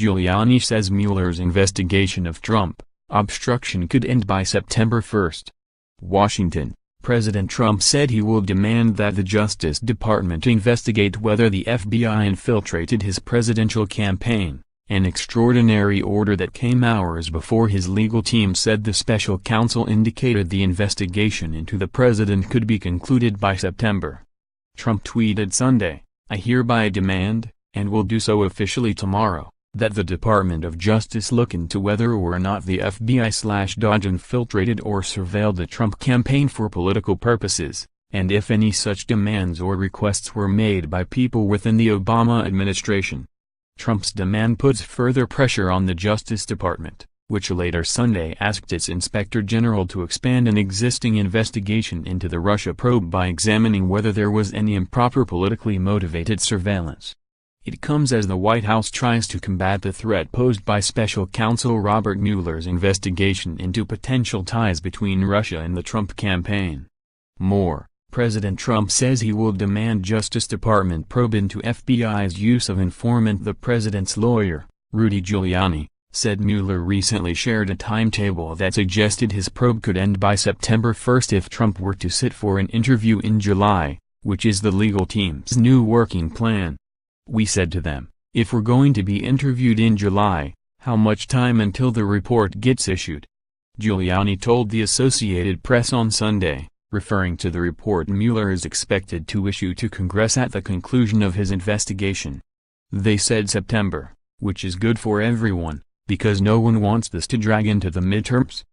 Giuliani says Mueller's investigation of Trump obstruction could end by September 1. Washington. President Trump said he will demand that the Justice Department investigate whether the FBI infiltrated his presidential campaign, an extraordinary order that came hours before his legal team said the special counsel indicated the investigation into the president could be concluded by September. Trump tweeted Sunday, "I hereby demand, and will do so officially tomorrow, that the Department of Justice look into whether or not the FBI/DOJ infiltrated or surveilled the Trump campaign for political purposes, and if any such demands or requests were made by people within the Obama administration." Trump's demand puts further pressure on the Justice Department, which later Sunday asked its Inspector General to expand an existing investigation into the Russia probe by examining whether there was any improper politically motivated surveillance. It comes as the White House tries to combat the threat posed by special counsel Robert Mueller's investigation into potential ties between Russia and the Trump campaign. More, President Trump says he will demand Justice Department probe into FBI's use of informant. The president's lawyer, Rudy Giuliani, said Mueller recently shared a timetable that suggested his probe could end by September 1 if Trump were to sit for an interview in July, which is the legal team's new working plan. "We said to them, if we're going to be interviewed in July, how much time until the report gets issued?" Giuliani told the Associated Press on Sunday, referring to the report Mueller is expected to issue to Congress at the conclusion of his investigation. "They said September, which is good for everyone, because no one wants this to drag into the midterms."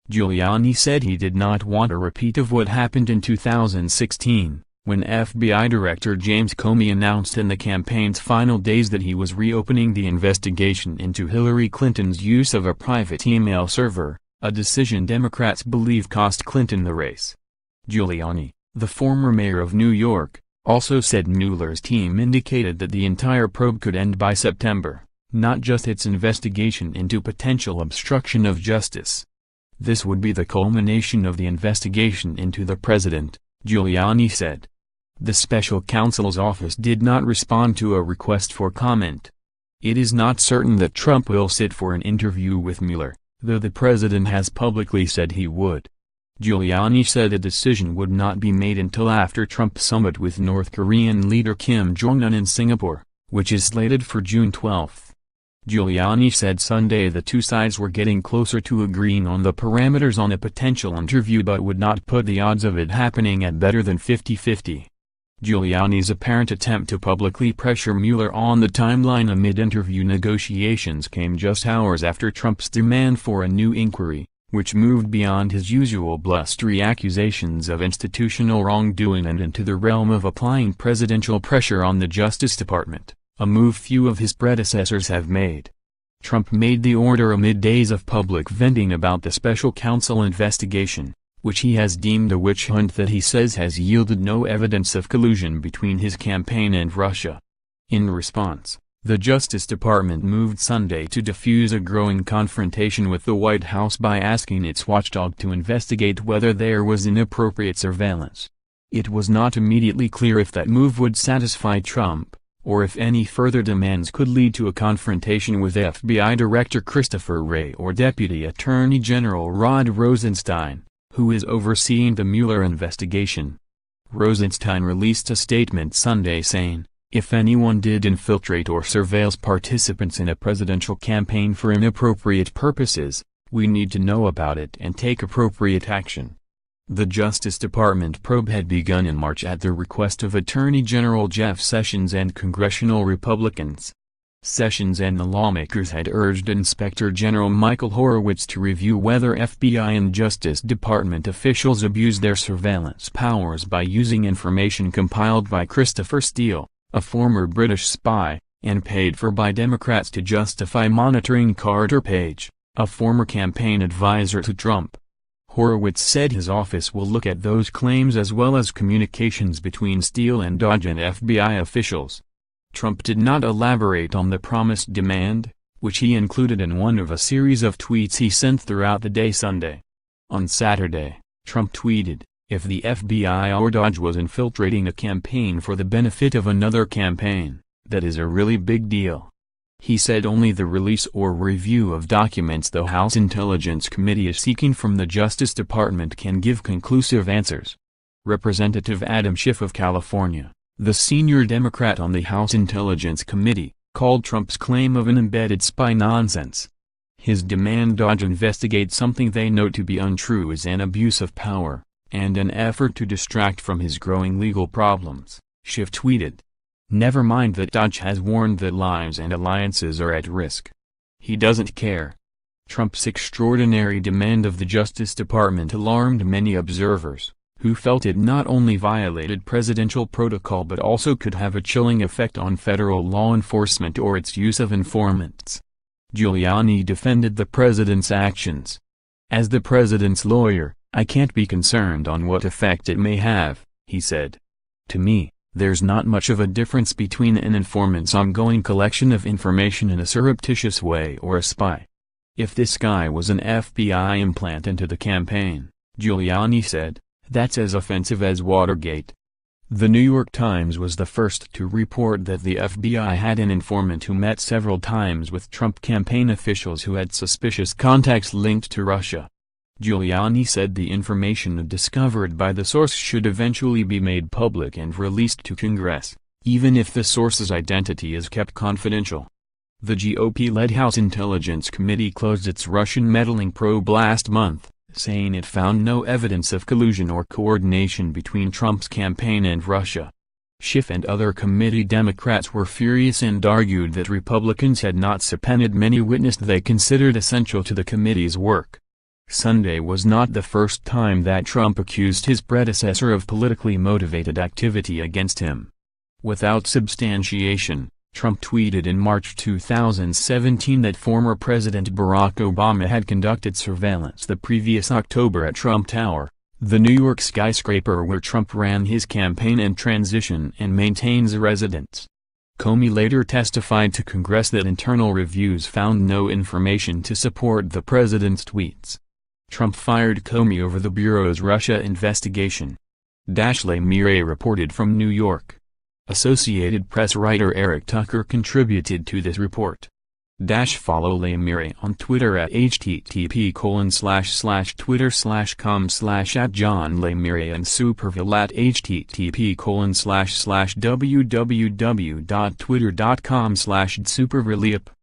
Giuliani said he did not want a repeat of what happened in 2016. When FBI Director James Comey announced in the campaign's final days that he was reopening the investigation into Hillary Clinton's use of a private email server, a decision Democrats believe cost Clinton the race. Giuliani, the former mayor of New York, also said Mueller's team indicated that the entire probe could end by September, not just its investigation into potential obstruction of justice. "This would be the culmination of the investigation into the president," Giuliani said. The special counsel's office did not respond to a request for comment. It is not certain that Trump will sit for an interview with Mueller, though the president has publicly said he would. Giuliani said a decision would not be made until after Trump's summit with North Korean leader Kim Jong-un in Singapore, which is slated for June 12. Giuliani said Sunday the two sides were getting closer to agreeing on the parameters on a potential interview but would not put the odds of it happening at better than 50-50. Giuliani's apparent attempt to publicly pressure Mueller on the timeline amid interview negotiations came just hours after Trump's demand for a new inquiry, which moved beyond his usual blustery accusations of institutional wrongdoing and into the realm of applying presidential pressure on the Justice Department, a move few of his predecessors have made. Trump made the order amid days of public venting about the special counsel investigation, which he has deemed a witch hunt that he says has yielded no evidence of collusion between his campaign and Russia. In response, the Justice Department moved Sunday to defuse a growing confrontation with the White House by asking its watchdog to investigate whether there was inappropriate surveillance. It was not immediately clear if that move would satisfy Trump, or if any further demands could lead to a confrontation with FBI Director Christopher Wray or Deputy Attorney General Rod Rosenstein, who is overseeing the Mueller investigation. Rosenstein released a statement Sunday saying, "If anyone did infiltrate or surveil participants in a presidential campaign for inappropriate purposes, we need to know about it and take appropriate action." The Justice Department probe had begun in March at the request of Attorney General Jeff Sessions and congressional Republicans. Sessions and the lawmakers had urged Inspector General Michael Horowitz to review whether FBI and Justice Department officials abused their surveillance powers by using information compiled by Christopher Steele, a former British spy, and paid for by Democrats to justify monitoring Carter Page, a former campaign advisor to Trump. Horowitz said his office will look at those claims as well as communications between Steele and DOJ and FBI officials. Trump did not elaborate on the promised demand, which he included in one of a series of tweets he sent throughout the day Sunday. On Saturday, Trump tweeted, "If the FBI or DOJ was infiltrating a campaign for the benefit of another campaign, that is a really big deal." He said only the release or review of documents the House Intelligence Committee is seeking from the Justice Department can give conclusive answers. Representative Adam Schiff of California, the senior Democrat on the House Intelligence Committee, called Trump's claim of an embedded spy nonsense. His demand DOJ investigate something they note to be untrue is an abuse of power, and an effort to distract from his growing legal problems, Schiff tweeted. Never mind that DOJ has warned that lives and alliances are at risk. He doesn't care. Trump's extraordinary demand of the Justice Department alarmed many observers, who felt it not only violated presidential protocol but also could have a chilling effect on federal law enforcement or its use of informants. Giuliani defended the president's actions. As the president's lawyer, I can't be concerned on what effect it may have, he said. To me, there's not much of a difference between an informant's ongoing collection of information in a surreptitious way or a spy. If this guy was an FBI implant into the campaign, Giuliani said, that's as offensive as Watergate. The New York Times was the first to report that the FBI had an informant who met several times with Trump campaign officials who had suspicious contacts linked to Russia. Giuliani said the information discovered by the source should eventually be made public and released to Congress, even if the source's identity is kept confidential. The GOP-led House Intelligence Committee closed its Russian meddling probe last month, saying it found no evidence of collusion or coordination between Trump's campaign and Russia. Schiff and other committee Democrats were furious and argued that Republicans had not subpoenaed many witnesses they considered essential to the committee's work. Sunday was not the first time that Trump accused his predecessor of politically motivated activity against him. Without substantiation, Trump tweeted in March 2017 that former President Barack Obama had conducted surveillance the previous October at Trump Tower, the New York skyscraper where Trump ran his campaign and transition and maintains a residence. Comey later testified to Congress that internal reviews found no information to support the president's tweets. Trump fired Comey over the Bureau's Russia investigation. Le Mirror reported from New York. Associated Press writer Eric Tucker contributed to this report. Follow Le Mirror on Twitter at http://twitter.com/@JohnLeMire and Superville at http://www.twitter.com/superville.